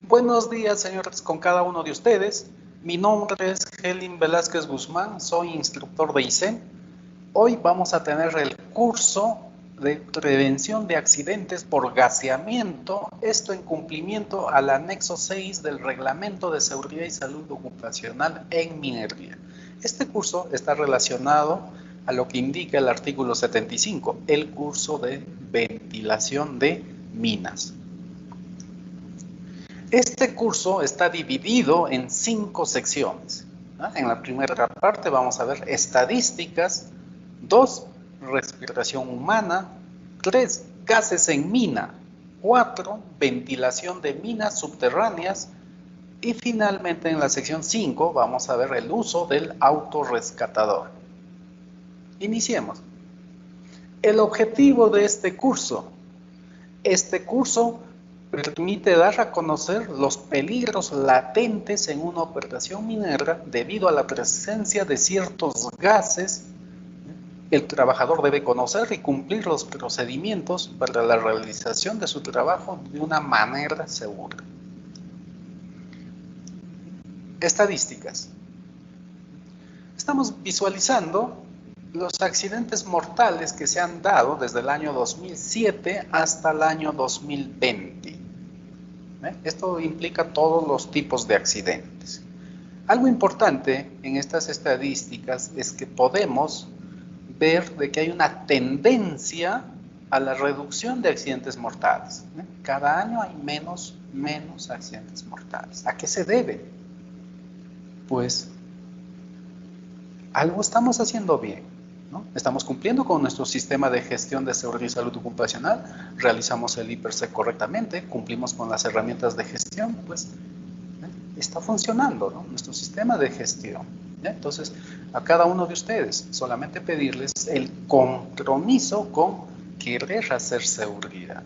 Buenos días, señores, con cada uno de ustedes. Mi nombre es Helin Velázquez Guzmán, soy instructor de ICEN. Hoy vamos a tener el curso de prevención de accidentes por gaseamiento, esto en cumplimiento al anexo 6 del Reglamento de Seguridad y Salud Ocupacional en minería. Este curso está relacionado a lo que indica el artículo 75, el curso de ventilación de minas. Este curso está dividido en 5 secciones. En la primera parte vamos a ver estadísticas, 2, respiración humana, 3, gases en mina, 4, ventilación de minas subterráneas y finalmente en la sección 5 vamos a ver el uso del autorrescatador. Iniciemos. El objetivo de este curso permite dar a conocer los peligros latentes en una operación minera debido a la presencia de ciertos gases. El trabajador debe conocer y cumplir los procedimientos para la realización de su trabajo de una manera segura. Estadísticas. Estamos visualizando los accidentes mortales que se han dado desde el año 2007 hasta el año 2020. Esto implica todos los tipos de accidentes. Algo importante en estas estadísticas es que podemos ver de que hay una tendencia a la reducción de accidentes mortales. Cada año hay menos accidentes mortales. ¿A qué se debe? Pues algo estamos haciendo bien, ¿no? Estamos cumpliendo con nuestro sistema de gestión de seguridad y salud ocupacional, realizamos el IPRC correctamente, cumplimos con las herramientas de gestión, pues está funcionando, ¿no? Nuestro sistema de gestión. Entonces, a cada uno de ustedes, solamente pedirles el compromiso con querer hacer seguridad.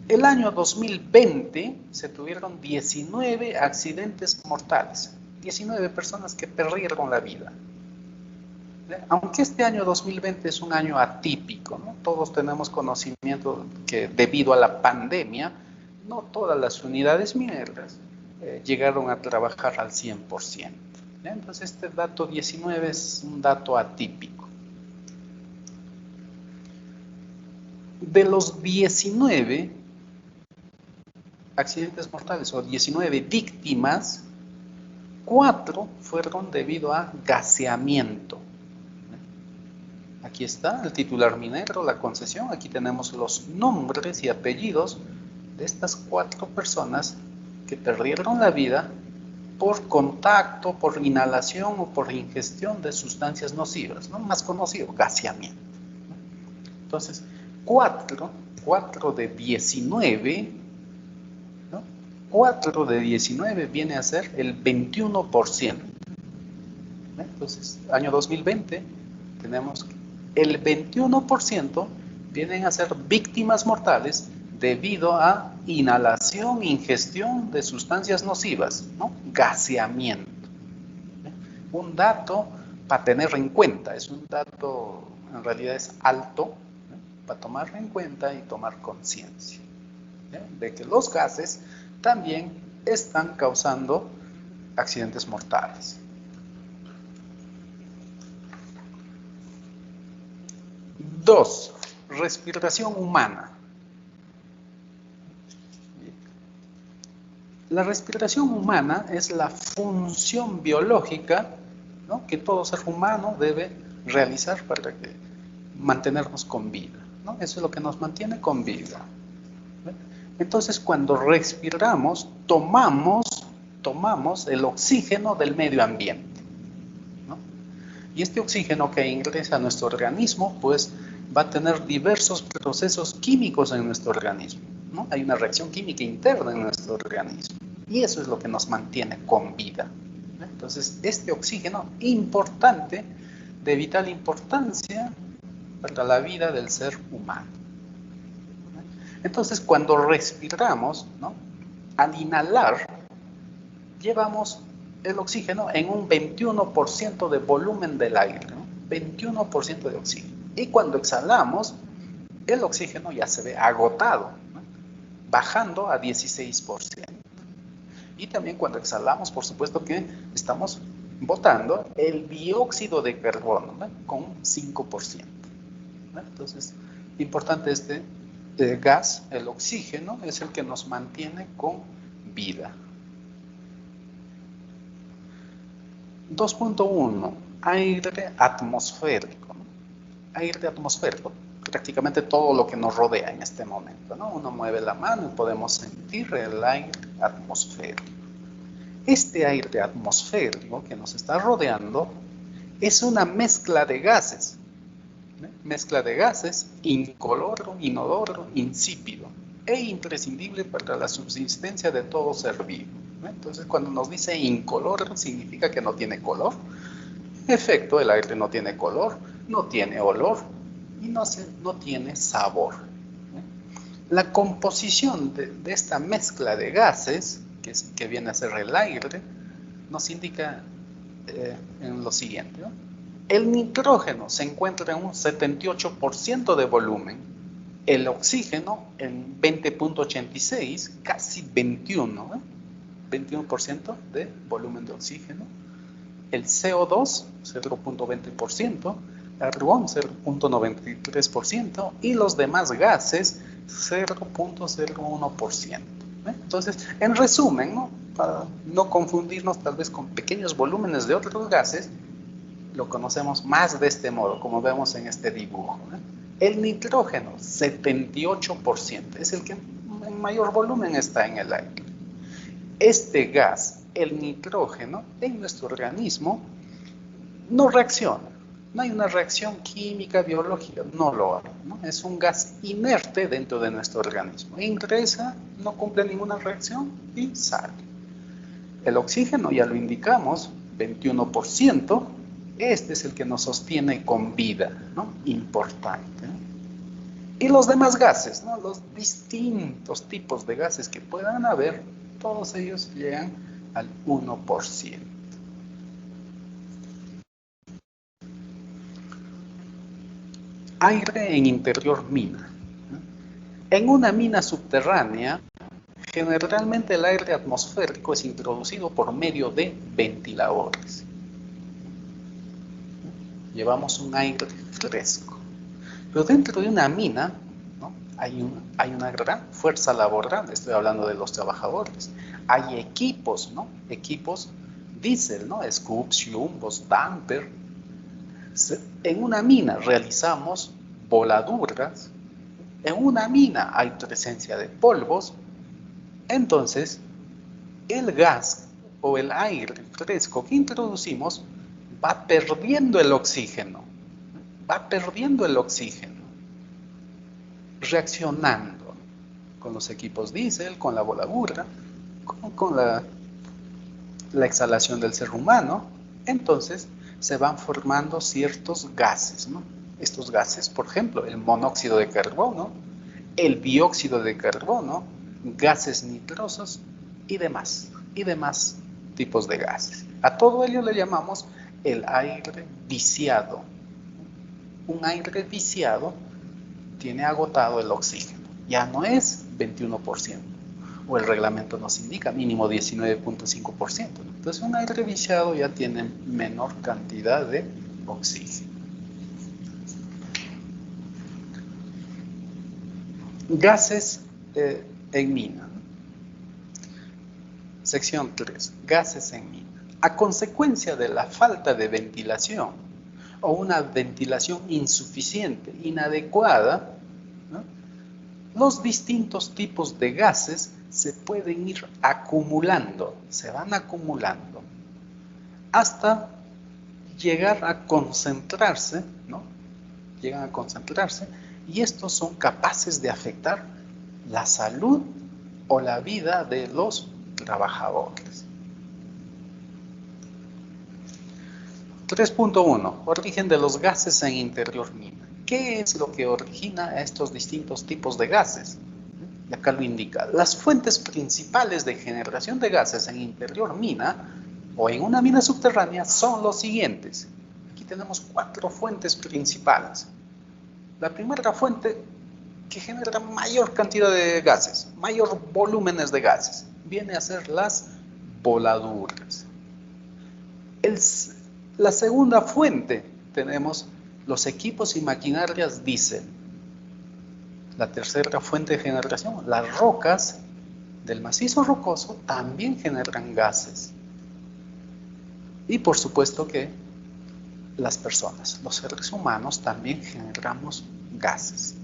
El año 2020 se tuvieron 19 accidentes mortales, 19 personas que perdieron la vida. Aunque este año 2020 es un año atípico, ¿no? Todos tenemos conocimiento que debido a la pandemia, no todas las unidades mineras llegaron a trabajar al 100%. Entonces este dato 19 es un dato atípico. De los 19 accidentes mortales o 19 víctimas, 4 fueron debido a gaseamiento. Aquí está el titular minero, la concesión, aquí tenemos los nombres y apellidos de estas 4 personas que perdieron la vida por contacto, por inhalación o por ingestión de sustancias nocivas, ¿no? Más conocido, gaseamiento. Entonces, 4 de 19, ¿no? 4 de 19 viene a ser el 21%. Entonces, año 2020, tenemos el 21% vienen a ser víctimas mortales debido a inhalación, ingestión de sustancias nocivas, ¿no? Gaseamiento. Un dato para tener en cuenta, es un dato, en realidad es alto, para tomar en cuenta y tomar conciencia de que los gases también están causando accidentes mortales. 2. Respiración humana. La respiración humana es la función biológica, ¿no?, que todo ser humano debe realizar para mantenernos con vida, ¿no? Eso es lo que nos mantiene con vida. Entonces, cuando respiramos, tomamos el oxígeno del medio ambiente, ¿no? Y este oxígeno que ingresa a nuestro organismo, pues va a tener diversos procesos químicos en nuestro organismo, ¿no? Hay una reacción química interna en nuestro organismo y eso es lo que nos mantiene con vida. Entonces, este oxígeno importante, de vital importancia para la vida del ser humano. Entonces, cuando respiramos, ¿no?, al inhalar, llevamos el oxígeno en un 21% de volumen del aire, ¿no? 21% de oxígeno. Y cuando exhalamos, el oxígeno ya se ve agotado, ¿no? bajando a 16%. Y también cuando exhalamos, por supuesto que estamos botando el dióxido de carbono, ¿no? Con 5%. ¿no? Entonces, importante este gas, el oxígeno, es el que nos mantiene con vida. 2.1, aire atmosférico. ¿no? Aire atmosférico, prácticamente todo lo que nos rodea en este momento. ¿no? Uno mueve la mano y podemos sentir el aire atmosférico. Este aire atmosférico que nos está rodeando es una mezcla de gases. Mezcla de gases incoloro, inodoro, insípido e imprescindible para la subsistencia de todo ser vivo. Entonces, cuando nos dice incoloro, significa que no tiene color. En efecto, el aire no tiene color, no tiene olor y no tiene sabor. La composición de esta mezcla de gases, que viene a ser el aire, nos indica en lo siguiente. ¿no? El nitrógeno se encuentra en un 78% de volumen, el oxígeno en 20.86, casi 21, 21% de volumen de oxígeno, el CO2 0.20%, el argón 0.93% y los demás gases 0.01%. Entonces, en resumen, ¿no? Para no confundirnos tal vez con pequeños volúmenes de otros gases, lo conocemos más de este modo, como vemos en este dibujo. El nitrógeno, 78%, es el que en mayor volumen está en el aire. Este gas, el nitrógeno, en nuestro organismo no reacciona. No hay una reacción química, biológica, no lo hay. ¿no? Es un gas inerte dentro de nuestro organismo. Ingresa, no cumple ninguna reacción y sale. El oxígeno, ya lo indicamos, 21%. Este es el que nos sostiene con vida, ¿no? Importante. Y los demás gases, ¿no? Los distintos tipos de gases que puedan haber, todos ellos llegan al 1%. Aire en interior mina. En una mina subterránea, generalmente el aire atmosférico es introducido por medio de ventiladores. Llevamos un aire fresco. Pero dentro de una mina, ¿no? hay una gran fuerza laboral, estoy hablando de los trabajadores. Hay equipos, ¿no? Equipos diésel, ¿no? Scoops, jumbos, damper. En una mina realizamos voladuras. En una mina hay presencia de polvos. Entonces, el gas o el aire fresco que introducimos va perdiendo el oxígeno, reaccionando con los equipos diésel, con la voladura, con la exhalación del ser humano. Entonces se van formando ciertos gases, ¿no? Estos gases, por ejemplo, el monóxido de carbono, el dióxido de carbono, gases nitrosos y demás tipos de gases. A todo ello le llamamos el aire viciado. Un aire viciado tiene agotado el oxígeno, ya no es 21%, o el reglamento nos indica mínimo 19.5%. Entonces un aire viciado ya tiene menor cantidad de oxígeno. Gases en mina. Sección 3. Gases en mina. A consecuencia de la falta de ventilación o una ventilación insuficiente, inadecuada, ¿no? Los distintos tipos de gases se pueden ir acumulando, se van acumulando, hasta llegar a concentrarse, ¿no? Llegan a concentrarse y estos son capaces de afectar la salud o la vida de los trabajadores. 3.1. Origen de los gases en interior mina. ¿Qué es lo que origina estos distintos tipos de gases? Y acá lo indica. Las fuentes principales de generación de gases en interior mina o en una mina subterránea son los siguientes. Aquí tenemos 4 fuentes principales. La primera fuente que genera mayor cantidad de gases, mayor volúmenes de gases. Viene a ser las voladuras. La segunda fuente tenemos los equipos y maquinarias diésel. La tercera fuente de generación, las rocas del macizo rocoso también generan gases. Y por supuesto que las personas, los seres humanos, también generamos gases.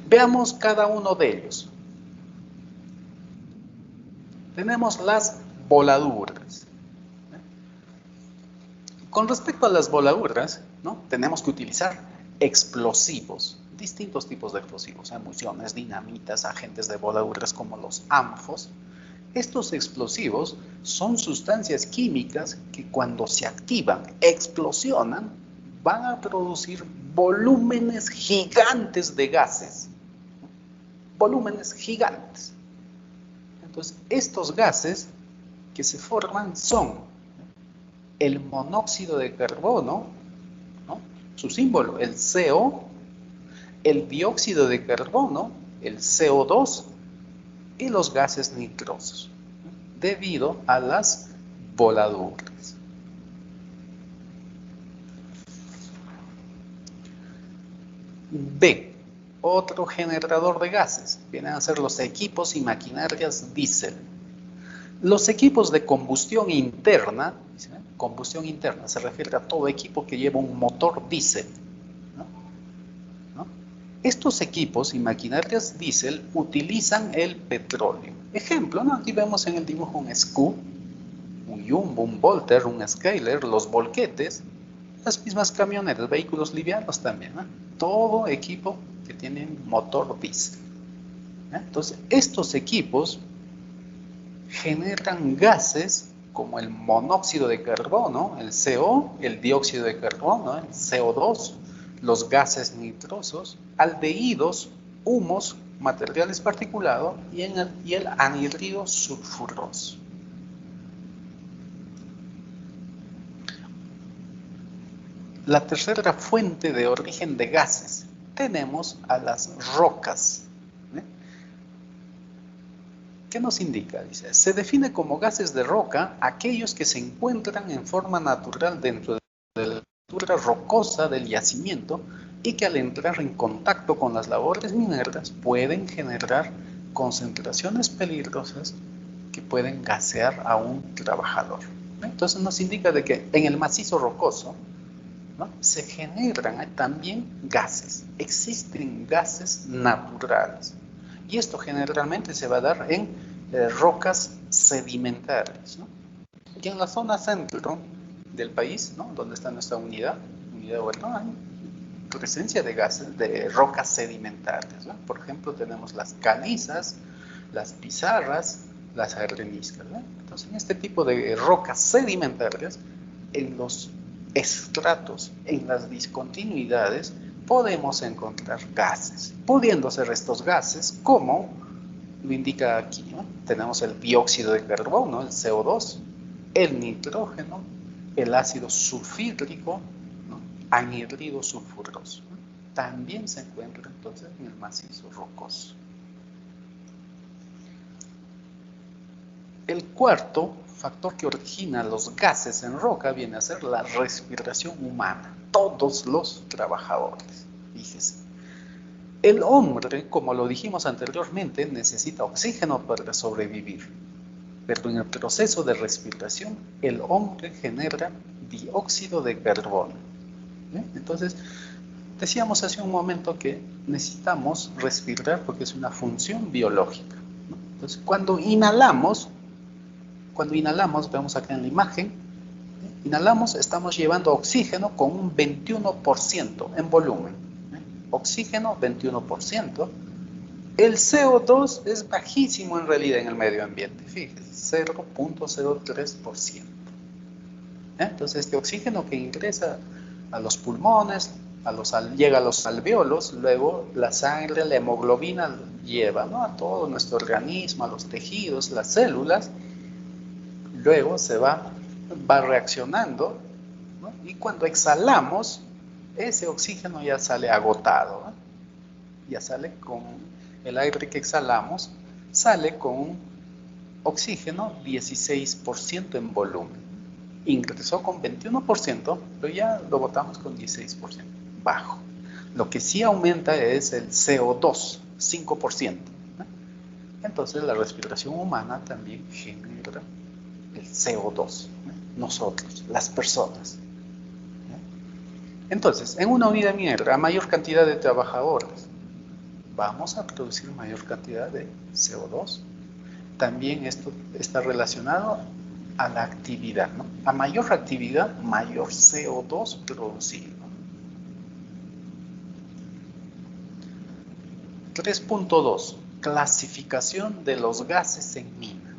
Veamos cada uno de ellos. Tenemos las voladuras. Con respecto a las voladuras, ¿no? Tenemos que utilizar explosivos, distintos tipos de explosivos, municiones, dinamitas, agentes de voladuras como los ANFOs. Estos explosivos son sustancias químicas que cuando se activan, explosionan, van a producir volúmenes gigantes de gases. Volúmenes gigantes. Entonces, estos gases que se forman son el monóxido de carbono, ¿no? Su símbolo, el CO, el dióxido de carbono, el CO2, y los gases nitrosos, debido a las voladuras. B. Otro generador de gases. Vienen a ser los equipos y maquinarias diésel. Los equipos de combustión interna se refiere a todo equipo que lleva un motor diésel. Estos equipos y maquinarias diésel utilizan el petróleo. Ejemplo, ¿no? Aquí vemos en el dibujo un Scoop, un Jumbo, un Volter, un Skyler, los volquetes, las mismas camionetas, vehículos livianos también, ¿no? Todo equipo que tiene motor diésel. Entonces, estos equipos generan gases como el monóxido de carbono, el CO, el dióxido de carbono, el CO2, los gases nitrosos, aldehídos, humos, materiales particulados y el anhídrido sulfuroso. La tercera fuente de origen de gases tenemos a las rocas. ¿Qué nos indica? Dice, se define como gases de roca aquellos que se encuentran en forma natural dentro de la estructura rocosa del yacimiento y que al entrar en contacto con las labores mineras pueden generar concentraciones peligrosas que pueden gasear a un trabajador. Entonces nos indica de que en el macizo rocoso, ¿no?, se generan también gases, existen gases naturales. Y esto generalmente se va a dar en rocas sedimentarias, ¿no? Y en la zona centro del país, ¿no?, donde está nuestra unidad bueno, hay presencia de gases, de rocas sedimentarias, ¿no? Por ejemplo, tenemos las calizas, las pizarras, las areniscas, ¿no? Entonces, en este tipo de rocas sedimentarias, en los estratos, en las discontinuidades, podemos encontrar gases, pudiendo ser estos gases como lo indica aquí, ¿no? Tenemos el dióxido de carbono, el CO2, el nitrógeno, el ácido sulfídrico, ¿no?, anhídrido sulfuroso, ¿no? También se encuentra entonces en el macizo rocoso. El cuarto factor que origina los gases en roca viene a ser la respiración humana. Todos los trabajadores, fíjese. El hombre, como lo dijimos anteriormente, necesita oxígeno para sobrevivir. Pero en el proceso de respiración, el hombre genera dióxido de carbono. Entonces, decíamos hace un momento que necesitamos respirar porque es una función biológica. Entonces, cuando inhalamos, vemos acá en la imagen, inhalamos, estamos llevando oxígeno con un 21% en volumen. Oxígeno, 21%. El CO2 es bajísimo en realidad en el medio ambiente, fíjense, 0.03%. Entonces, este oxígeno que ingresa a los pulmones, llega a los alvéolos, luego la sangre, la hemoglobina lleva, ¿no?, a todo nuestro organismo, a los tejidos, las células. Luego se va reaccionando, ¿no?, y cuando exhalamos, ese oxígeno ya sale agotado, ¿no? ya sale con el aire que exhalamos, sale con oxígeno 16% en volumen. Ingresó con 21%, pero ya lo botamos con 16%, bajo. Lo que sí aumenta es el CO2, 5%. Entonces la respiración humana también genera el CO2, nosotros, las personas. Entonces, en una unidad minera, a mayor cantidad de trabajadores, vamos a producir mayor cantidad de CO2. También esto está relacionado a la actividad, ¿no? A mayor actividad, mayor CO2 producido. 3.2. Clasificación de los gases en mina.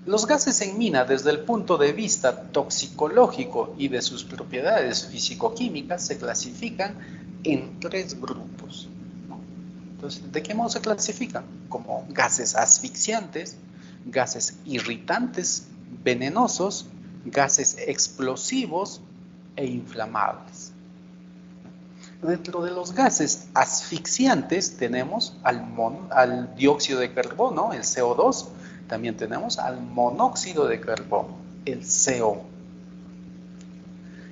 Los gases en mina, desde el punto de vista toxicológico y de sus propiedades físico-químicas, se clasifican en 3 grupos. Entonces, ¿de qué modo se clasifican? Como gases asfixiantes, gases irritantes, venenosos, gases explosivos e inflamables. Dentro de los gases asfixiantes tenemos al dióxido de carbono, el CO2, también tenemos al monóxido de carbono, el CO.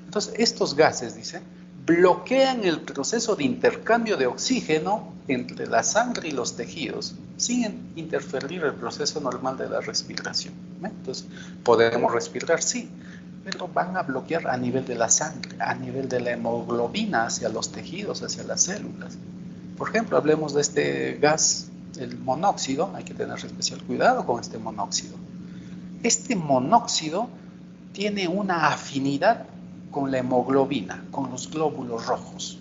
Entonces, estos gases, dice, bloquean el proceso de intercambio de oxígeno entre la sangre y los tejidos, sin interferir el proceso normal de la respiración. Entonces, podemos respirar, sí, pero van a bloquear a nivel de la sangre, a nivel de la hemoglobina hacia los tejidos, hacia las células. Por ejemplo, hablemos de este gas, el monóxido, hay que tener especial cuidado con este monóxido. Este monóxido tiene una afinidad con la hemoglobina, con los glóbulos rojos.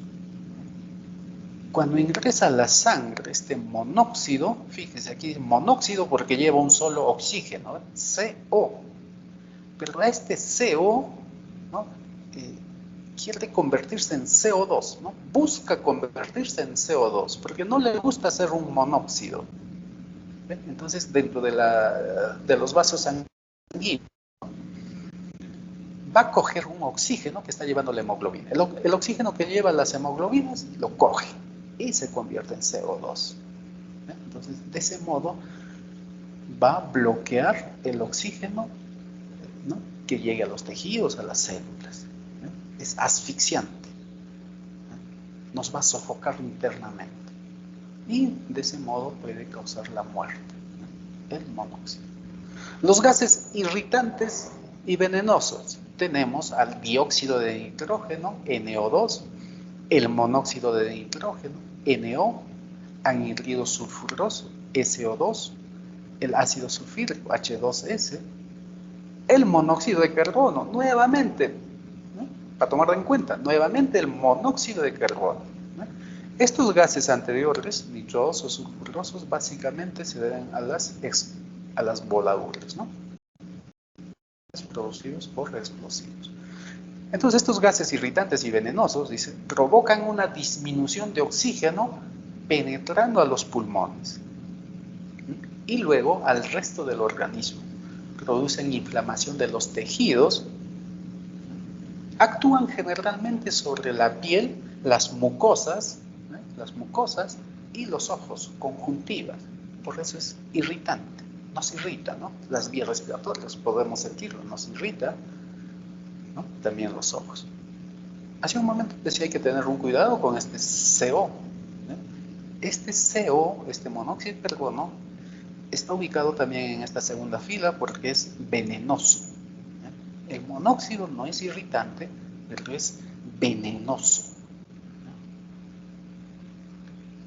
Cuando ingresa a la sangre este monóxido, fíjese aquí monóxido porque lleva un solo oxígeno, CO. Pero a este CO, ¿no? Quiere convertirse en CO2, ¿no? Busca convertirse en CO2 porque no le gusta ser un monóxido. ¿Ven? Entonces, dentro de los vasos sanguíneos, va a coger un oxígeno que está llevando la hemoglobina. El oxígeno que lleva las hemoglobinas lo coge y se convierte en CO2. Entonces, de ese modo, va a bloquear el oxígeno, ¿no? Que llegue a los tejidos, a las células. Es asfixiante. Nos va a sofocar internamente. Y de ese modo puede causar la muerte. El monóxido. Los gases irritantes y venenosos. Tenemos al dióxido de nitrógeno, NO2, el monóxido de nitrógeno, NO, anhidrido sulfuroso, SO2, el ácido sulfúrico, H2S, el monóxido de carbono, nuevamente, ¿no? Para tomarlo en cuenta, nuevamente el monóxido de carbono. ¿No? Estos gases anteriores, nitrosos, sulfurosos, básicamente se deben a las voladuras, ¿no? Producidos por explosivos. Entonces, estos gases irritantes y venenosos, dice, provocan una disminución de oxígeno penetrando a los pulmones y luego al resto del organismo. Producen inflamación de los tejidos, actúan generalmente sobre la piel, las mucosas y los ojos, conjuntivas. Por eso es irritante, nos irrita, ¿no? Las vías respiratorias, podemos sentirlo, nos irrita, ¿no? También los ojos. Hace un momento decía hay que tener un cuidado con este CO. Este CO, este monóxido de carbono, está ubicado también en esta segunda fila porque es venenoso. El monóxido no es irritante, pero es venenoso.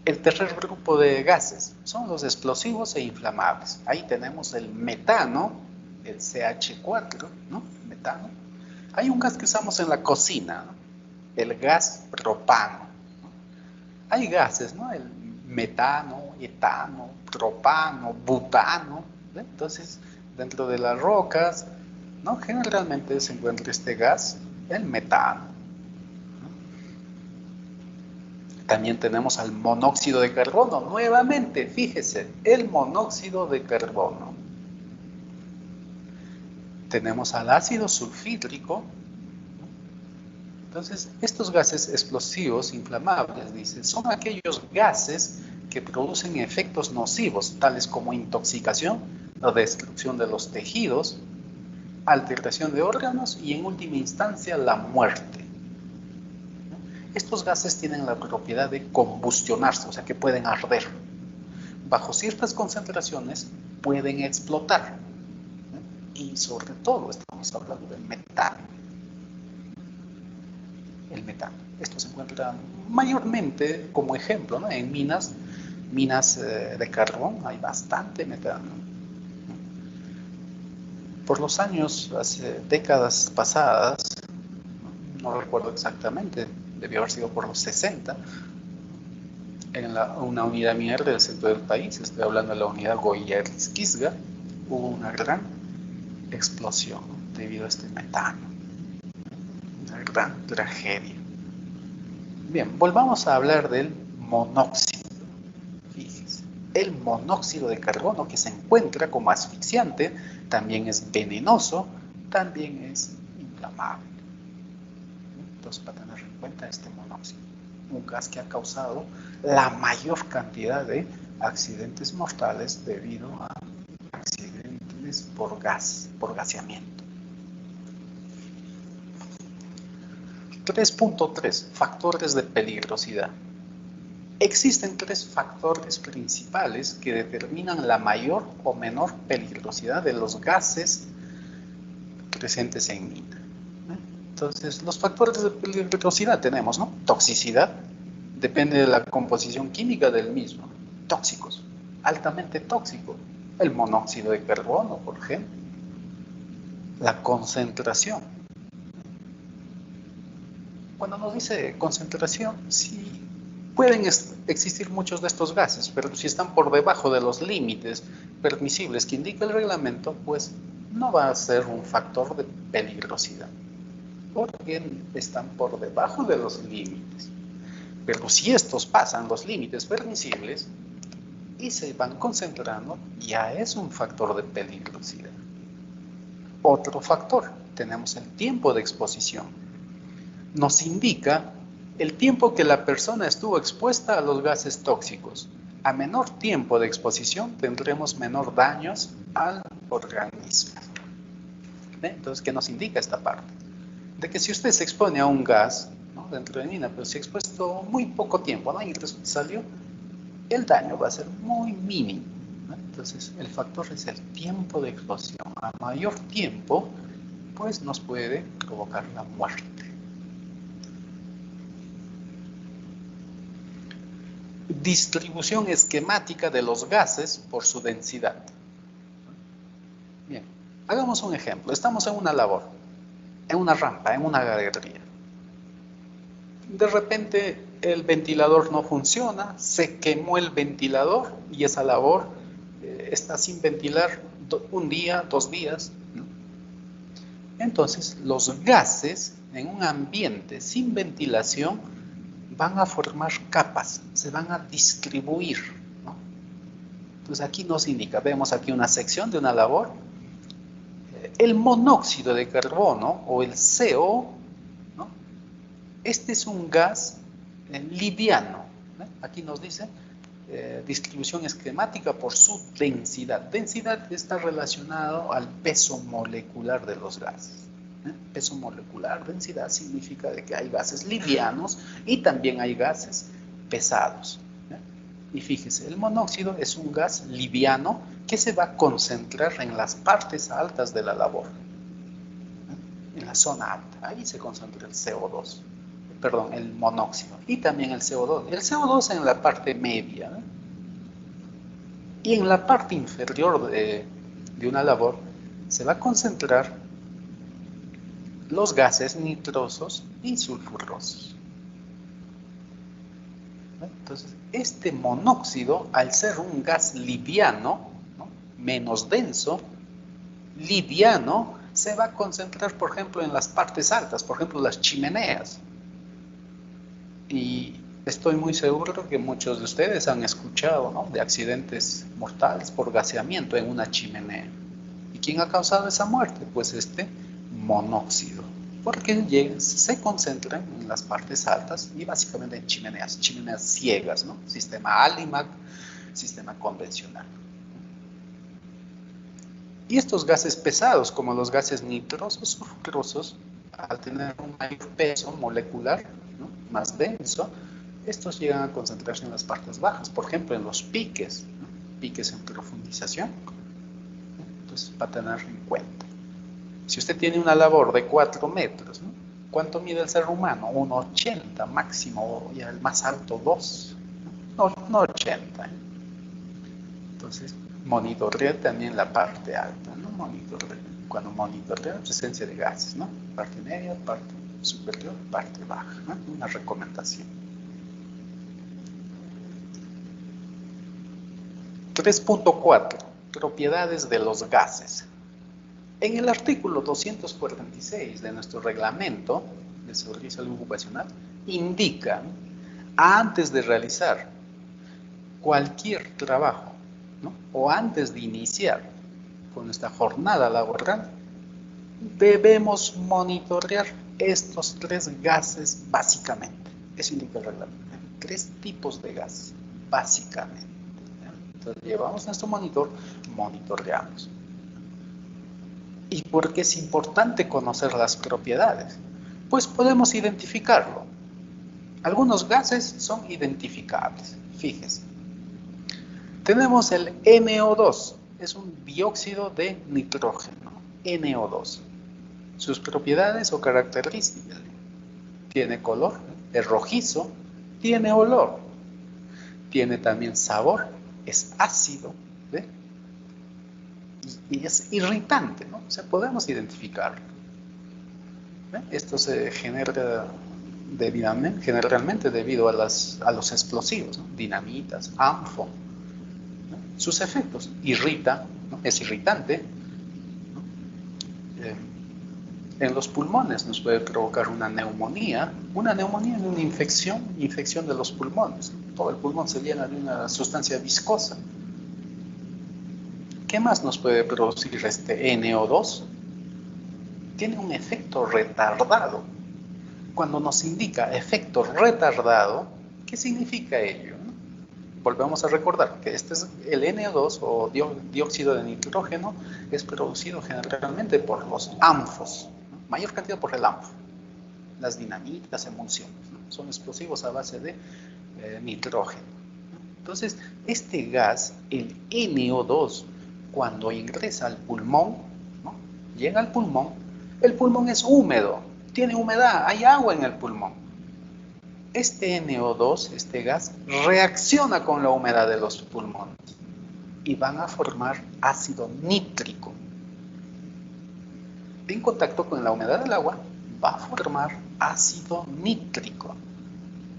El tercer grupo de gases son los explosivos e inflamables. Ahí tenemos el metano, el CH4, ¿no? Metano. Hay un gas que usamos en la cocina, ¿no? El gas propano, ¿no? Hay gases, ¿no? El metano, etano, propano, butano, ¿no? Entonces, dentro de las rocas, ¿no? Generalmente se encuentra este gas, el metano. También tenemos al monóxido de carbono. Nuevamente, fíjese, el monóxido de carbono. Tenemos al ácido sulfídrico, Entonces, estos gases explosivos inflamables, dice, son aquellos gases que producen efectos nocivos, tales como intoxicación o destrucción de los tejidos, alteración de órganos y, en última instancia, la muerte. Estos gases tienen la propiedad de combustionarse, o sea que pueden arder. Bajo ciertas concentraciones pueden explotar. Y sobre todo estamos hablando del metano. El metano. Esto se encuentra mayormente como ejemplo, ¿no? En minas de carbón hay bastante metano. Por los años, hace décadas pasadas, no recuerdo exactamente, debió haber sido por los 60, en una unidad minera del centro del país, estoy hablando de la unidad Goiás-Quisga, hubo una gran explosión debido a este metano. Una gran tragedia. Bien, volvamos a hablar del monóxido. Fíjense, el monóxido de carbono, que se encuentra como asfixiante, también es venenoso, también es inflamable. Entonces, para tener en cuenta este monóxido, un gas que ha causado la mayor cantidad de accidentes mortales debido a accidentes por gaseamiento. 3.3. Factores de peligrosidad. Existen 3 factores principales que determinan la mayor o menor peligrosidad de los gases presentes en mina. Entonces, los factores de peligrosidad tenemos, ¿no? Toxicidad, depende de la composición química del mismo. Tóxicos, altamente tóxico, el monóxido de carbono, por ejemplo. La concentración. Cuando nos dice concentración, sí pueden existir muchos de estos gases, pero si están por debajo de los límites permisibles que indica el reglamento, pues no va a ser un factor de peligrosidad, porque están por debajo de los límites. Pero si estos pasan los límites permisibles y se van concentrando, ya es un factor de peligrosidad. Otro factor, tenemos el tiempo de exposición. Nos indica el tiempo que la persona estuvo expuesta a los gases tóxicos. A menor tiempo de exposición tendremos menor daños al organismo. Entonces, ¿qué nos indica esta parte? De que si usted se expone a un gas, ¿no?, dentro de mina, pero se ha expuesto muy poco tiempo, ¿no?, y salió, el daño va a ser muy mínimo, ¿no? Entonces, el factor es el tiempo de exposición. A mayor tiempo, pues nos puede provocar la muerte. Distribución esquemática de los gases por su densidad. Bien, hagamos un ejemplo. Estamos en una labor, en una rampa, en una galería. De repente el ventilador no funciona, se quemó el ventilador y esa labor está sin ventilar un día, 2 días. Entonces los gases en un ambiente sin ventilación van a formar capas, se van a distribuir, ¿no? Entonces aquí nos indica, vemos aquí una sección de una labor, el monóxido de carbono o el CO, ¿no? Este es un gas liviano, ¿no? Aquí nos dice distribución esquemática por su densidad. Densidad está relacionado al peso molecular de los gases. Peso molecular, densidad, significa de que hay gases livianos y también hay gases pesados. Y fíjese, el monóxido es un gas liviano que se va a concentrar en las partes altas de la labor, en la zona alta. Ahí se concentra el CO2, perdón, el monóxido, y también el CO2. El CO2 en la parte media, ¿no? Y en la parte inferior de una labor se va a concentrar los gases nitrosos y sulfurosos. Entonces, este monóxido, al ser un gas liviano, ¿no?, menos denso, liviano, se va a concentrar, por ejemplo, en las partes altas, por ejemplo, las chimeneas. Y estoy muy seguro que muchos de ustedes han escuchado, ¿no?, de accidentes mortales por gaseamiento en una chimenea. ¿Y quién ha causado esa muerte? Pues este monóxido. porque se concentran en las partes altas y básicamente en chimeneas ciegas, ¿no? Sistema Alimac, sistema convencional. Y estos gases pesados, como los gases nitrosos, sulfurosos, al tener un mayor peso molecular, ¿no?, más denso, estos llegan a concentrarse en las partes bajas, por ejemplo, en los piques, ¿no?, piques en profundización. Entonces, para tener en cuenta. Si usted tiene una labor de 4 metros, ¿no?, ¿cuánto mide el ser humano? 1,80 máximo, ya el más alto 2, ¿no? 1,80. Entonces, monitorea también la parte alta, ¿no? Cuando monitorea la presencia de gases, ¿no? Parte media, parte superior, parte baja, ¿no? Una recomendación. 3.4. Propiedades de los gases. En el artículo 246 de nuestro reglamento de seguridad y salud ocupacional indica, antes de realizar cualquier trabajo, ¿no?, o antes de iniciar con nuestra jornada laboral, debemos monitorear estos 3 gases básicamente. Eso indica el reglamento. 3 tipos de gases, básicamente. Entonces, llevamos nuestro monitor, monitoreamos. ¿Y por qué es importante conocer las propiedades? Pues podemos identificarlo. Algunos gases son identificables. Fíjese. Tenemos el NO2, es un dióxido de nitrógeno, NO2. Sus propiedades o características: tiene color, es rojizo, tiene olor, tiene también sabor, es ácido, ¿ve?, y es irritante, ¿no? O sea, podemos identificarlo. ¿Ve? Esto se genera generalmente debido a los explosivos, ¿no?, dinamitas, ANFO, ¿no? Sus efectos: irrita, ¿no?, es irritante, ¿no? En los pulmones nos puede provocar una neumonía es una infección de los pulmones. Todo el pulmón se llena de una sustancia viscosa. ¿Qué más nos puede producir este NO2? Tiene un efecto retardado. Cuando nos indica efecto retardado, ¿qué significa ello? Volvemos a recordar que este es el NO2 o dióxido de nitrógeno, es producido generalmente por los ANFOs, ¿no?, mayor cantidad por el ANFO. Las dinamitas, emulsiones, ¿no?, son explosivos a base de nitrógeno. Entonces, este gas, el NO2, cuando ingresa al pulmón, ¿no?, llega al pulmón, el pulmón es húmedo, tiene humedad, hay agua en el pulmón. Este NO2, este gas, reacciona con la humedad de los pulmones y van a formar ácido nítrico. En contacto con la humedad del agua, va a formar ácido nítrico.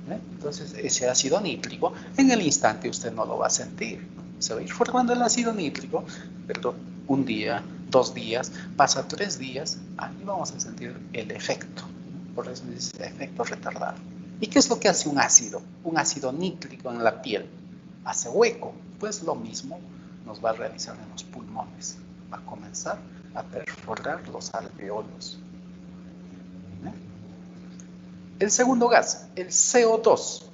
Entonces, ese ácido nítrico, en el instante usted no lo va a sentir, ¿no? Se va a ir formando el ácido nítrico, pero un día, 2 días, pasa 3 días, ahí vamos a sentir el efecto. Por eso dice efecto retardado. ¿Y qué es lo que hace un ácido? Un ácido nítrico en la piel. Hace hueco. Pues lo mismo nos va a realizar en los pulmones. Va a comenzar a perforar los alveolos. El segundo gas, el CO2,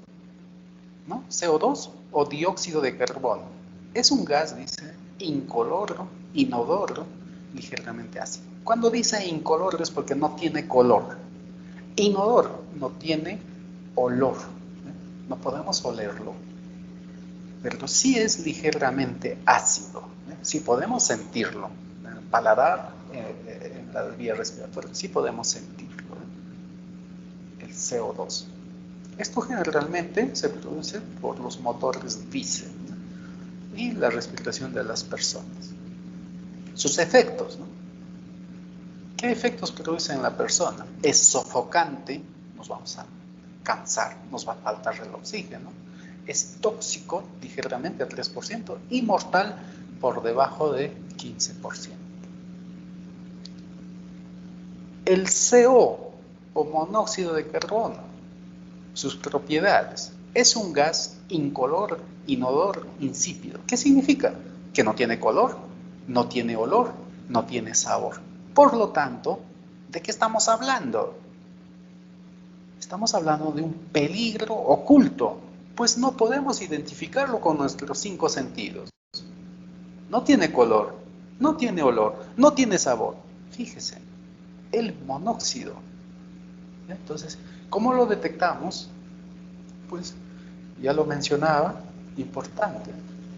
¿no? CO2 o dióxido de carbono. Es un gas, dice, incoloro, inodoro, ligeramente ácido. Cuando dice incoloro es porque no tiene color. Inodoro, no tiene olor. No podemos olerlo. Pero sí es ligeramente ácido. Sí podemos sentirlo. En el paladar, en la vía respiratoria, sí podemos sentirlo. El CO2. Esto generalmente se produce por los motores diésel, ¿no?, y la respiración de las personas. Sus efectos, ¿no? ¿Qué efectos produce en la persona? Es sofocante, nos vamos a cansar, nos va a faltar el oxígeno. Es tóxico, ligeramente al 3%, y mortal por debajo de 15%. El CO o monóxido de carbono, sus propiedades: es un gas incoloro, inodoro, insípido. ¿Qué significa? Que no tiene color, no tiene olor, no tiene sabor. Por lo tanto, ¿De qué estamos hablando? Estamos hablando de un peligro oculto, pues no podemos identificarlo con nuestros 5 sentidos. No tiene color, no tiene olor, no tiene sabor. Fíjese, el monóxido. Entonces, ¿cómo lo detectamos? Pues ya lo mencionaba, importante,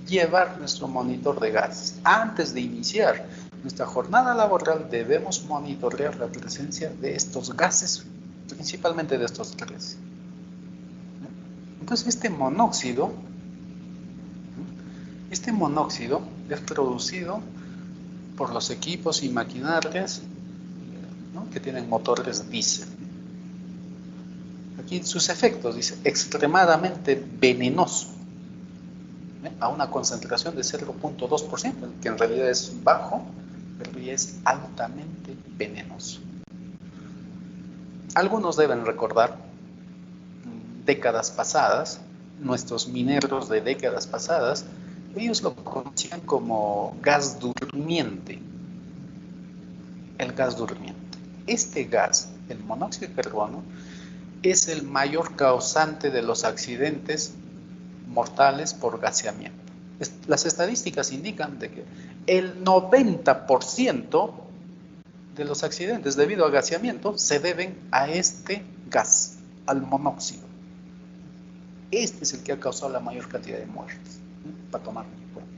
llevar nuestro monitor de gases. Antes de iniciar nuestra jornada laboral debemos monitorear la presencia de estos gases, principalmente de estos 3. Entonces este monóxido es producido por los equipos y maquinarias, ¿no?, que tienen motores diésel. Aquí sus efectos, dice, extremadamente venenoso, a una concentración de 0.2%, que en realidad es bajo, pero ya es altamente venenoso. Algunos deben recordar décadas pasadas, nuestros mineros de décadas pasadas, ellos lo conocían como gas durmiente. El gas durmiente. Este gas, el monóxido de carbono, es el mayor causante de los accidentes mortales por gaseamiento. Las estadísticas indican de que el 90% de los accidentes debido a gaseamiento se deben a este gas, al monóxido. Este es el que ha causado la mayor cantidad de muertes, para tomar en cuenta.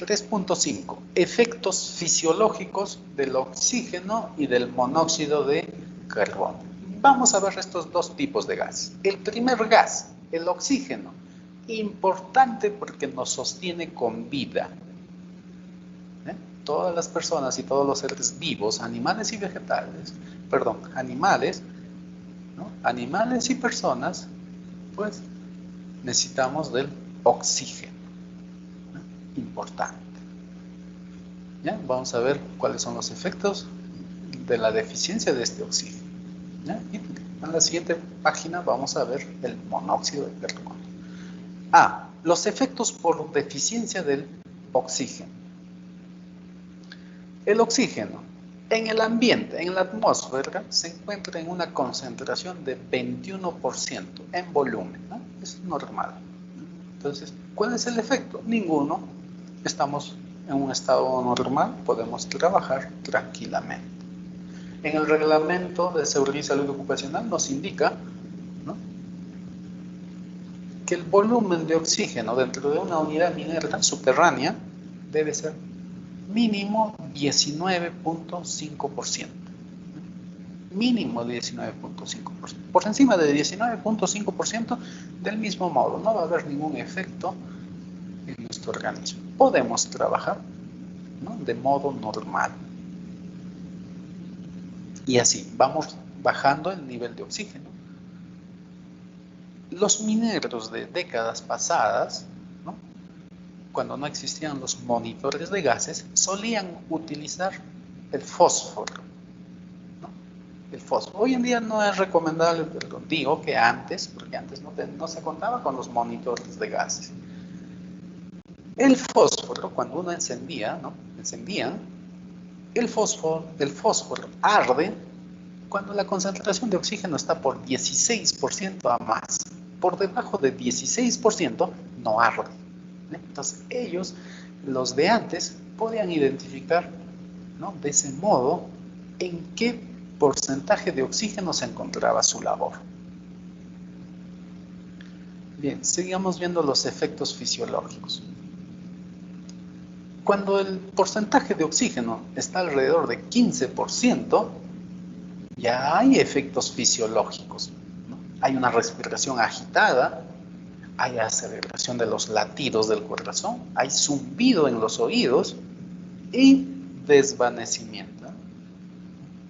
3.5. Efectos fisiológicos del oxígeno y del monóxido de carbono. Vamos a ver estos dos tipos de gas. El primer gas, el oxígeno, importante porque nos sostiene con vida. Todas las personas y todos los seres vivos, animales y vegetales, animales, ¿no?, animales y personas, pues necesitamos del oxígeno, ¿no?, importante. ¿Ya? Vamos a ver cuáles son los efectos de la deficiencia de este oxígeno. ¿Ya? Y en la siguiente página vamos a ver el monóxido de carbono. Los efectos por deficiencia del oxígeno. El oxígeno en el ambiente, en la atmósfera, se encuentra en una concentración de 21% en volumen, ¿no? Es normal. Entonces, ¿cuál es el efecto? Ninguno. Estamos en un estado normal, podemos trabajar tranquilamente. En el reglamento de seguridad y salud ocupacional nos indica, ¿no?, que el volumen de oxígeno dentro de una unidad minera subterránea debe ser mínimo 19.5%. Mínimo 19.5%. Por encima de 19.5%, del mismo modo, no va a haber ningún efecto en nuestro organismo. Podemos trabajar, ¿no?, de modo normal. Y así, vamos bajando el nivel de oxígeno. Los mineros de décadas pasadas, ¿no?, cuando no existían los monitores de gases, solían utilizar el fósforo, ¿no? El fósforo. Hoy en día no es recomendable, pero digo que antes, porque antes no se contaba con los monitores de gases. El fósforo, cuando uno encendía, ¿no?, el fósforo arde cuando la concentración de oxígeno está por 16% a más. Por debajo de 16% no arde. Entonces ellos, los de antes, podían identificar, ¿no?, de ese modo en qué porcentaje de oxígeno se encontraba su labor. Bien, sigamos viendo los efectos fisiológicos. Cuando el porcentaje de oxígeno está alrededor de 15%, ya hay efectos fisiológicos, ¿no? Hay una respiración agitada, hay aceleración de los latidos del corazón, hay zumbido en los oídos y desvanecimiento.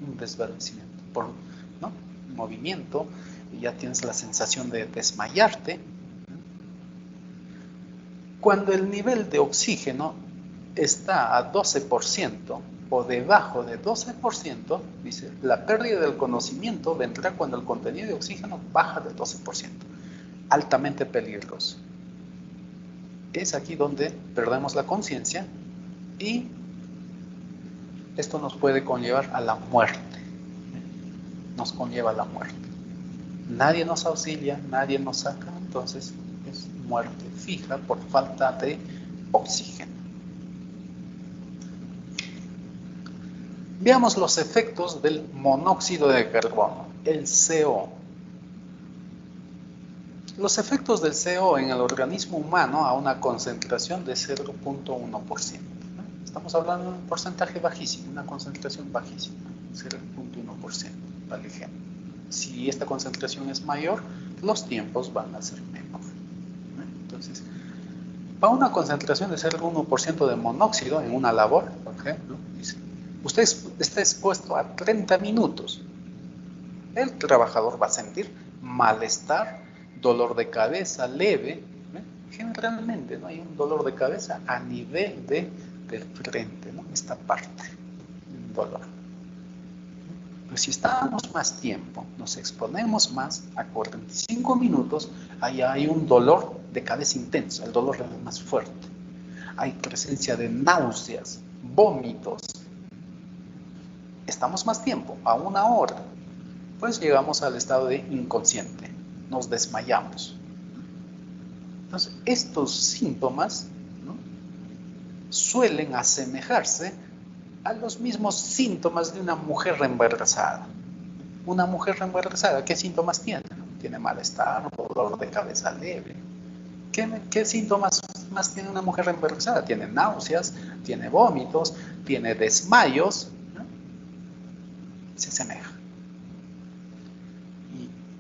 Un desvanecimiento por, ¿no?, movimiento, y ya tienes la sensación de desmayarte. Cuando el nivel de oxígeno está a 12% o debajo de 12%, dice, la pérdida del conocimiento vendrá cuando el contenido de oxígeno baja del 12%. Altamente peligroso. Es aquí donde perdemos la conciencia y esto nos puede conllevar a la muerte. Nos conlleva a la muerte. Nadie nos auxilia, nadie nos saca, entonces es muerte fija por falta de oxígeno. Veamos los efectos del monóxido de carbono, el CO. Los efectos del CO en el organismo humano a una concentración de 0.1%. Estamos hablando de un porcentaje bajísimo, una concentración bajísima, 0.1%, para el ejemplo. Si esta concentración es mayor, los tiempos van a ser menor. Entonces, para una concentración de 0.1% de monóxido en una labor, por ejemplo, dice, usted está expuesto a 30 minutos. El trabajador va a sentir malestar, dolor de cabeza leve. Generalmente no hay un dolor de cabeza a nivel del frente, ¿no? Esta parte, el dolor. Pero si estamos más tiempo, nos exponemos más a 45 minutos, ahí hay un dolor de cabeza intenso, el dolor es más fuerte. Hay presencia de náuseas, vómitos. Estamos más tiempo, a 1 hora, pues llegamos al estado de inconsciente, nos desmayamos. Entonces, estos síntomas, ¿no?, suelen asemejarse a los mismos síntomas de una mujer embarazada. Una mujer embarazada, ¿qué síntomas tiene? Tiene malestar, dolor de cabeza leve. ¿Qué síntomas más tiene una mujer embarazada? Tiene náuseas, tiene vómitos, tiene desmayos, ¿no? Se asemeja.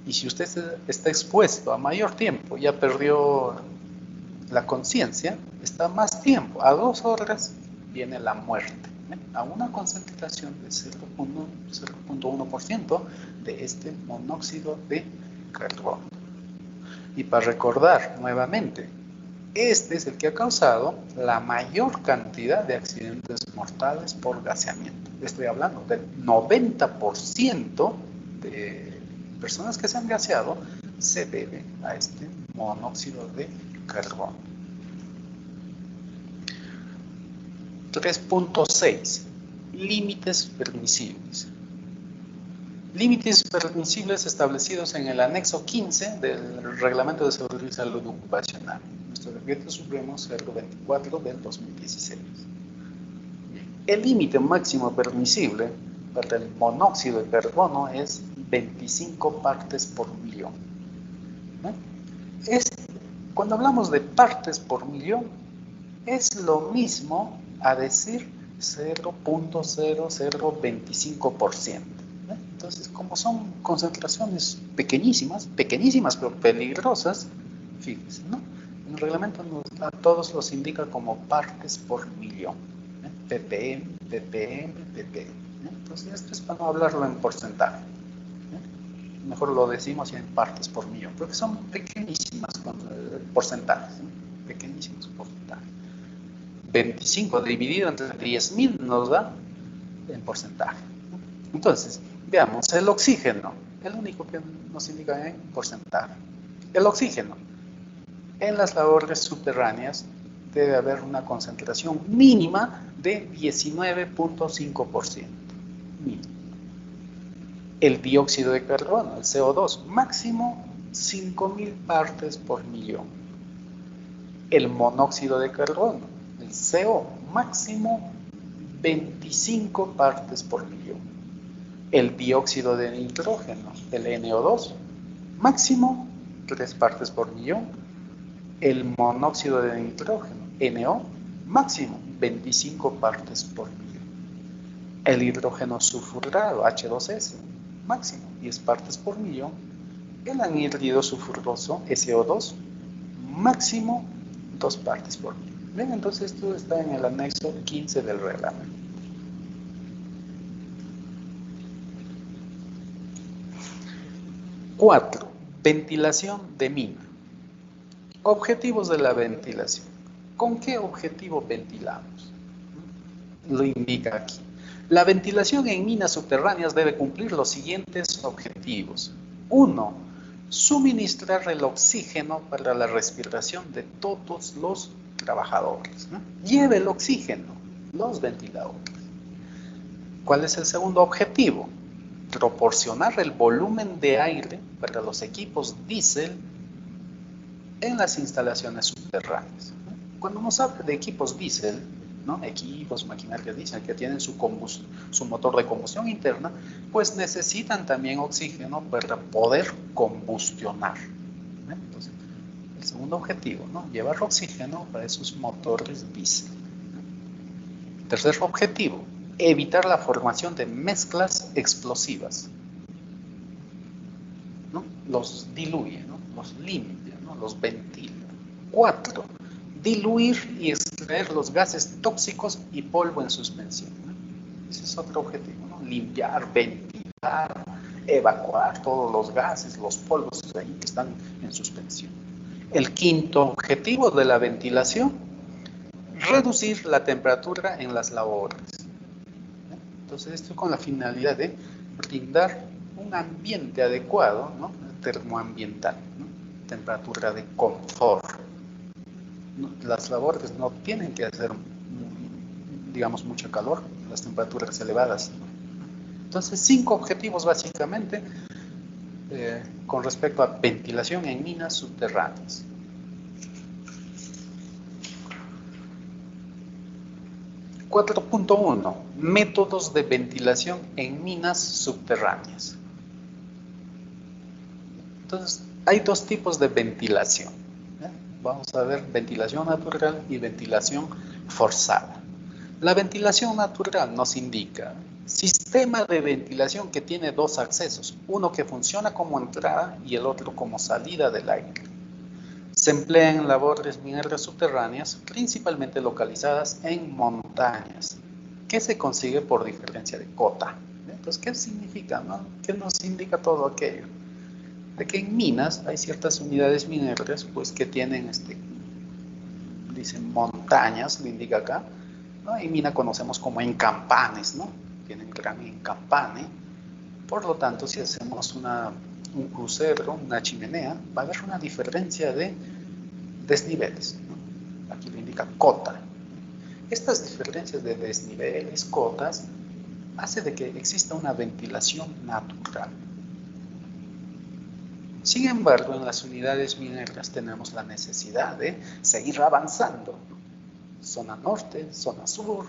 Y si usted está expuesto a mayor tiempo, ya perdió la conciencia, está más tiempo, a 2 horas viene la muerte, a una concentración de 0.1% de este monóxido de carbono. Y para recordar nuevamente, este es el que ha causado la mayor cantidad de accidentes mortales por gaseamiento. Estoy hablando del 90% de personas que se han gaseado se debe a este monóxido de carbono. 3.6. Límites permisibles. Límites permisibles establecidos en el anexo 15 del Reglamento de Seguridad y Salud Ocupacional. Nuestro decreto supremo 024 del 2016. El límite máximo permisible para el monóxido de carbono es 25 partes por millón. Cuando hablamos de partes por millón, es lo mismo a decir 0.0025%. Entonces, como son concentraciones pequeñísimas pero peligrosas, fíjense, ¿no? En el reglamento a todos los indica como partes por millón. ppm, ppm, ppm. Entonces, esto es para no hablarlo en porcentaje. Mejor lo decimos en partes por millón, porque son pequeñísimas porcentajes, ¿no? Pequeñísimos porcentajes. 25 dividido entre 10.000 nos da en porcentaje. Entonces, veamos, el oxígeno, el único que nos indica en porcentaje. El oxígeno, en las labores subterráneas debe haber una concentración mínima de 19.5%. El dióxido de carbono, el CO2, máximo 5.000 partes por millón. El monóxido de carbono, el CO, máximo 25 partes por millón. El dióxido de nitrógeno, el NO2, máximo 3 partes por millón. El monóxido de nitrógeno, NO, máximo 25 partes por millón. El hidrógeno sulfurado, H2S, máximo 10 partes por millón. El anhídrido sulfuroso, SO2, máximo 2 partes por millón. Bien, entonces esto está en el anexo 15 del reglamento. Cuatro, ventilación de mina. Objetivos de la ventilación. ¿Con qué objetivo ventilamos? Lo indica aquí. La ventilación en minas subterráneas debe cumplir los siguientes objetivos. 1. Suministrar el oxígeno para la respiración de todos los trabajadores. Lleve el oxígeno, los ventiladores. ¿Cuál es el segundo objetivo? Proporcionar el volumen de aire para los equipos diésel en las instalaciones subterráneas. Cuando nos habla de equipos diésel, ¿no? Equipos, maquinaria diésel que tienen su motor de combustión interna, pues necesitan también oxígeno para poder combustionar. Entonces, el segundo objetivo, ¿no? Llevar oxígeno para esos motores diésel. Tercer objetivo, evitar la formación de mezclas explosivas. ¿No? Los diluye, ¿no? Los limpia, ¿no? Los ventila. 4. Diluir y extraer los gases tóxicos y polvo en suspensión, ¿no? Ese es otro objetivo, ¿no? Limpiar, ventilar, evacuar todos los gases, los polvos ahí que están en suspensión. El quinto objetivo de la ventilación, reducir la temperatura en las labores. Entonces, esto con la finalidad de brindar un ambiente adecuado, ¿no? Termoambiental, ¿no? Temperatura de confort. Las labores no tienen que hacer, digamos, mucho calor, las temperaturas elevadas. Entonces, 5 objetivos básicamente con respecto a ventilación en minas subterráneas. .1. Métodos de ventilación en minas subterráneas. Entonces, hay dos tipos de ventilación. Vamos a ver ventilación natural y ventilación forzada. La ventilación natural nos indica sistema de ventilación que tiene dos accesos, uno que funciona como entrada y el otro como salida del aire. Se emplea en labores mineras subterráneas, principalmente localizadas en montañas, que se consigue por diferencia de cota. Entonces, ¿qué significa, no? ¿Qué nos indica todo aquello? De que en minas hay ciertas unidades mineras pues, que tienen, dicen montañas, lo indica acá, ¿no? En mina conocemos como encampanes, ¿no? Tienen gran encampane. Por lo tanto, si hacemos un crucero, una chimenea, va a haber una diferencia de desniveles, ¿no? Aquí lo indica cota. Estas diferencias de desniveles, cotas, hace de que exista una ventilación natural. Sin embargo, en las unidades mineras tenemos la necesidad de seguir avanzando. Zona norte, zona sur.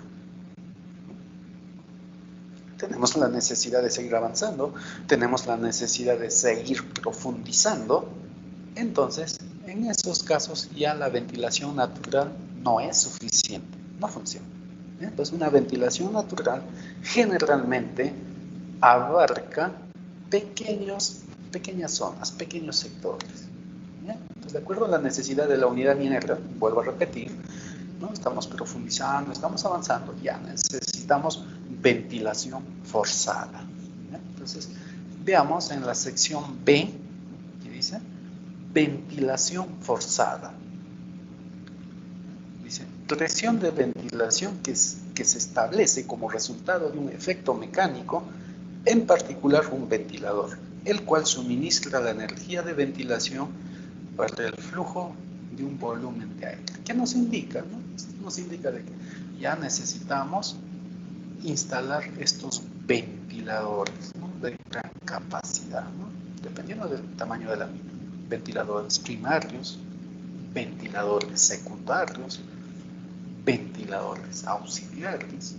Tenemos la necesidad de seguir avanzando, tenemos la necesidad de seguir profundizando. Entonces, en esos casos ya la ventilación natural no es suficiente, no funciona. Entonces, una ventilación natural generalmente abarca pequeñas zonas, pequeños sectores. Entonces, de acuerdo a la necesidad de la unidad minera, vuelvo a repetir, ¿no? Estamos profundizando, estamos avanzando, ya necesitamos ventilación forzada. Entonces, veamos en la sección B, que dice ventilación forzada. Dice, presión de ventilación que se establece como resultado de un efecto mecánico, en particular un ventilador, el cual suministra la energía de ventilación para el flujo de un volumen de aire. ¿Qué nos indica? ¿No? Nos indica de que ya necesitamos instalar estos ventiladores, ¿no? De gran capacidad, ¿no? Dependiendo del tamaño de la mina. Ventiladores primarios, ventiladores secundarios, ventiladores auxiliares,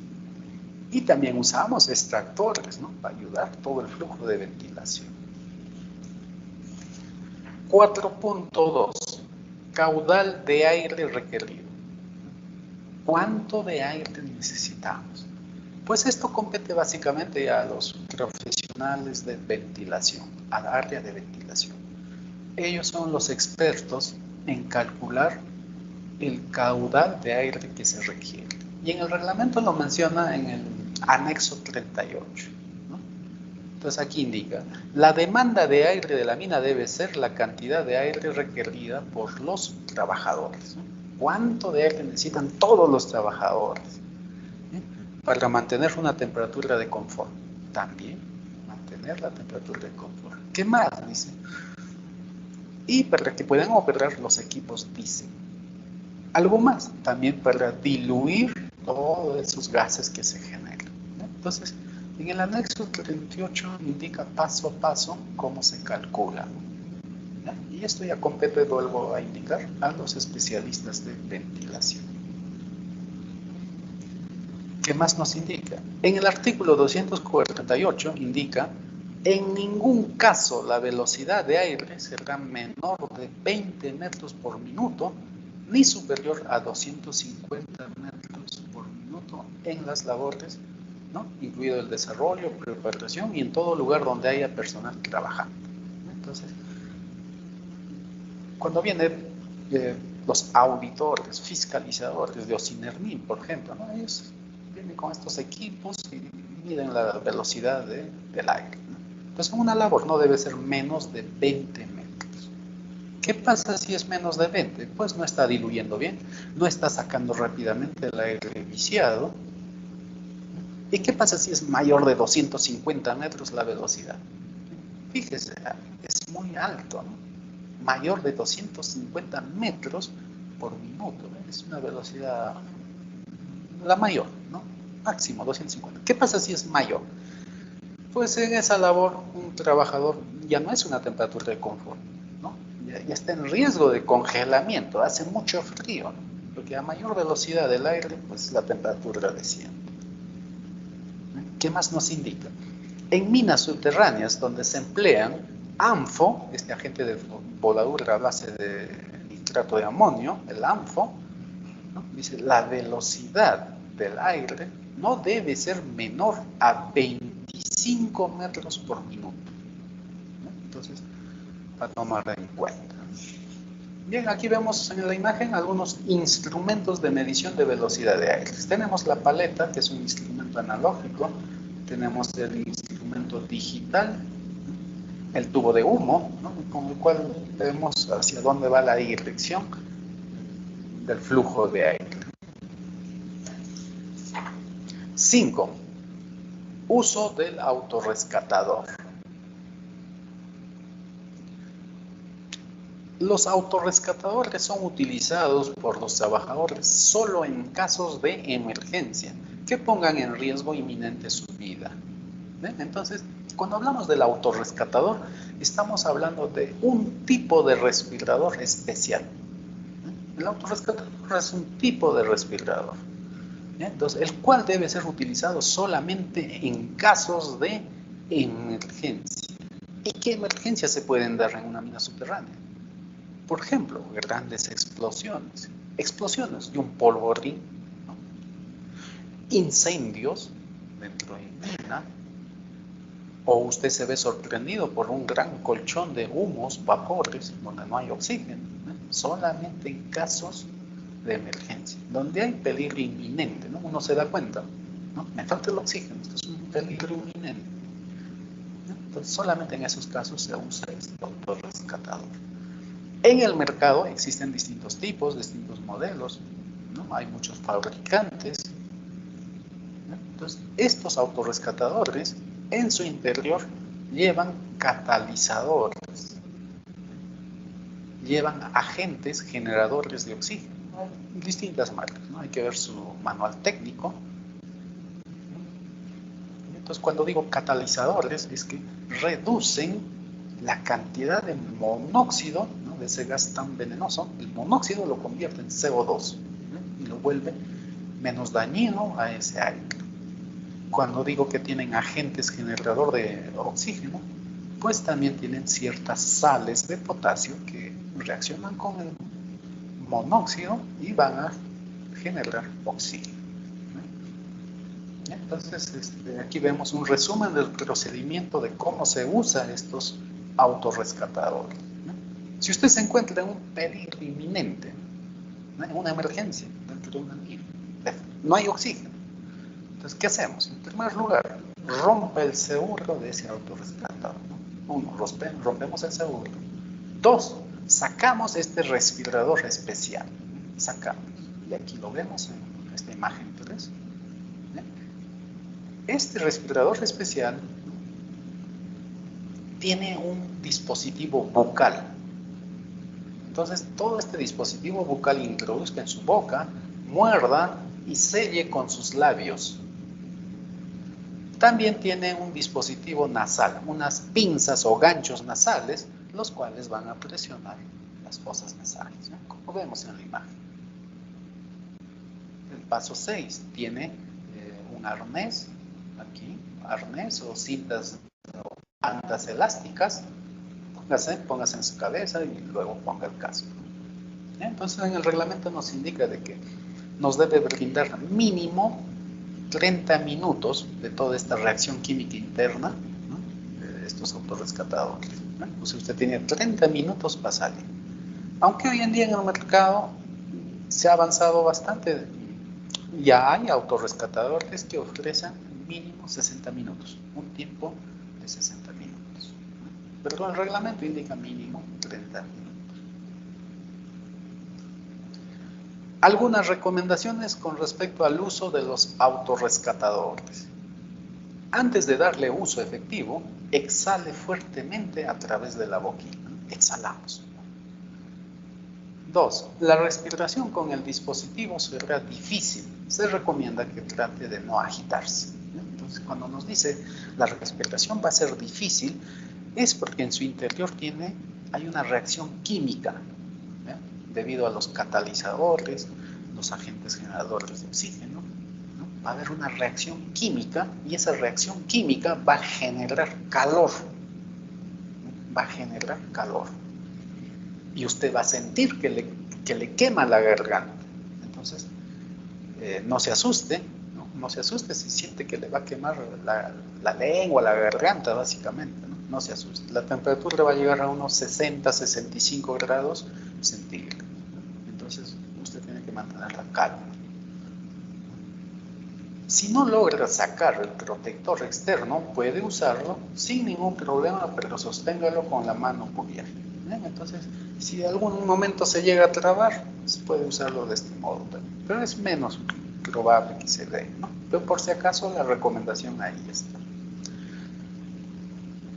y también usamos extractores, ¿no? Para ayudar todo el flujo de ventilación. 4.2. Caudal de aire requerido. ¿Cuánto de aire necesitamos? Pues esto compete básicamente a los profesionales de ventilación, al área de ventilación. Ellos son los expertos en calcular el caudal de aire que se requiere. Y en el reglamento lo menciona en el anexo 38. ¿No? Entonces aquí indica, la demanda de aire de la mina debe ser la cantidad de aire requerida por los trabajadores. ¿No? ¿Cuánto de aire necesitan todos los trabajadores? Para mantener una temperatura de confort. También mantener la temperatura de confort. ¿Qué más? Dice. Y para que puedan operar los equipos diésel. Algo más, también para diluir todos esos gases que se generan. Entonces, En el anexo 38 indica paso a paso cómo se calcula. ¿Ya? Y esto ya compete, vuelvo a indicar, a los especialistas de ventilación. ¿Qué más nos indica? En el artículo 248 indica: en ningún caso la velocidad de aire será menor de 20 metros por minuto ni superior a 250 metros por minuto en las labores, ¿no?, incluido el desarrollo, preparación y en todo lugar donde haya personal trabajando. Entonces, cuando vienen los auditores, fiscalizadores de Ocinermin, por ejemplo, ¿no?, ellos vienen con estos equipos y miden la velocidad del aire, ¿no? Entonces, una labor no debe ser menos de 20 metros. ¿Qué pasa si es menos de 20? Pues no está diluyendo bien, no está sacando rápidamente el aire viciado. ¿Y qué pasa si es mayor de 250 metros la velocidad? Fíjese, es muy alto, ¿no? Mayor de 250 metros por minuto, ¿eh? Es una velocidad la mayor, ¿no? Máximo 250. ¿Qué pasa si es mayor? Pues en esa labor un trabajador ya no es una temperatura de confort, ¿no? Ya está en riesgo de congelamiento, hace mucho frío, ¿no? Porque a mayor velocidad del aire, pues la temperatura desciende. ¿Qué más nos indica? En minas subterráneas donde se emplean ANFO, este agente de voladura a base de nitrato de amonio, el ANFO, ¿no?, dice: la velocidad del aire no debe ser menor a 25 metros por minuto, ¿no? Entonces, para tomar en cuenta. Bien, aquí vemos en la imagen algunos instrumentos de medición de velocidad de aire. Tenemos la paleta, que es un instrumento analógico. Tenemos el instrumento digital, el tubo de humo, ¿no?, con el cual vemos hacia dónde va la dirección del flujo de aire. 5. Uso del autorrescatador. Los autorrescatadores son utilizados por los trabajadores solo en casos de emergencia que pongan en riesgo inminente su vida. ¿Ven? Entonces, cuando hablamos del autorrescatador, estamos hablando de un tipo de respirador especial. El autorrescatador es un tipo de respirador, entonces, el cual debe ser utilizado solamente en casos de emergencia. ¿Y qué emergencias se pueden dar en una mina subterránea? Por ejemplo, grandes explosiones, explosiones de un polvorín, ¿no?, incendios dentro de mina, o usted se ve sorprendido por un gran colchón de humos, vapores, donde no hay oxígeno, ¿no? Solamente en casos de emergencia, donde hay peligro inminente, ¿no? Uno se da cuenta, ¿no?, me falta el oxígeno, esto es un peligro inminente, ¿no? Entonces, solamente en esos casos se usa este autorrescatador. En el mercado existen distintos tipos, distintos modelos, ¿no? Hay muchos fabricantes, ¿no? Entonces, estos autorrescatadores en su interior llevan catalizadores, llevan agentes generadores de oxígeno, ¿no?, distintas marcas, ¿no? Hay que ver su manual técnico. Entonces, cuando digo catalizadores, es que reducen la cantidad de monóxido, ¿no?, de ese gas tan venenoso. El monóxido lo convierte en CO2, ¿no?, y lo vuelve menos dañino a ese aire. Cuando digo que tienen agentes generador de oxígeno, pues también tienen ciertas sales de potasio que reaccionan con el monóxido y van a generar oxígeno. Entonces, aquí vemos un resumen del procedimiento de cómo se usan estos autorrescatadores, ¿no? Si usted se encuentra en un peligro inminente, ¿no?, en una emergencia dentro de una mina, no hay oxígeno, entonces, ¿qué hacemos? En primer lugar, rompe el seguro de ese autorrescatador, ¿no? 1, rompemos el seguro. 2, sacamos este respirador especial, sacamos, y aquí lo vemos en esta imagen 3. Este respirador especial tiene un dispositivo bucal. Entonces, todo este dispositivo bucal introduzca en su boca, muerda y selle con sus labios. También tiene un dispositivo nasal, unas pinzas o ganchos nasales, los cuales van a presionar las fosas nasales, ¿no? Como vemos en la imagen. El paso 6 tiene un arnés, aquí, arnés o cintas o bandas elásticas. Póngase en su cabeza y luego ponga el casco. Entonces en el reglamento nos indica de que nos debe brindar mínimo 30 minutos de toda esta reacción química interna, ¿no?, de estos autorrescatadores, ¿no? Pues usted tiene 30 minutos para salir. Aunque hoy en día en el mercado se ha avanzado bastante, ya hay autorrescatadores que ofrecen mínimo 60 minutos, un tiempo de 60 minutos. Pero el reglamento indica mínimo 30 minutos. Algunas recomendaciones con respecto al uso de los autorrescatadores. Antes de darle uso efectivo, exhale fuertemente a través de la boquilla. Exhalamos. 2. La respiración con el dispositivo será difícil. Se recomienda que trate de no agitarse. Entonces, cuando nos dice la respiración va a ser difícil, es porque en su interior hay una reacción química, debido a los catalizadores, los agentes generadores de oxígeno, ¿no? Va a haber una reacción química y esa reacción química va a generar calor. Va a generar calor. Y usted va a sentir que le quema la garganta. Entonces, no se asuste, ¿no? No se asuste si siente que le va a quemar la lengua, la garganta, básicamente, ¿no? No se asuste. La temperatura va a llegar a unos 60, 65 grados centígrados. Entonces, usted tiene que mantener la calma. Si no logra sacar el protector externo, puede usarlo sin ningún problema, pero sosténgalo con la mano cubierta. Entonces, si en algún momento se llega a trabar, puede usarlo de este modo también. Pero es menos probable que se dé, ¿no? Pero por si acaso, la recomendación ahí está.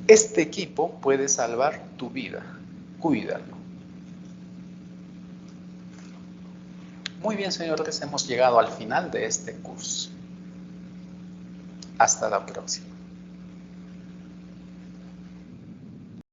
Este equipo puede salvar tu vida. Cuídalo. Muy bien, señores, hemos llegado al final de este curso. Hasta la próxima.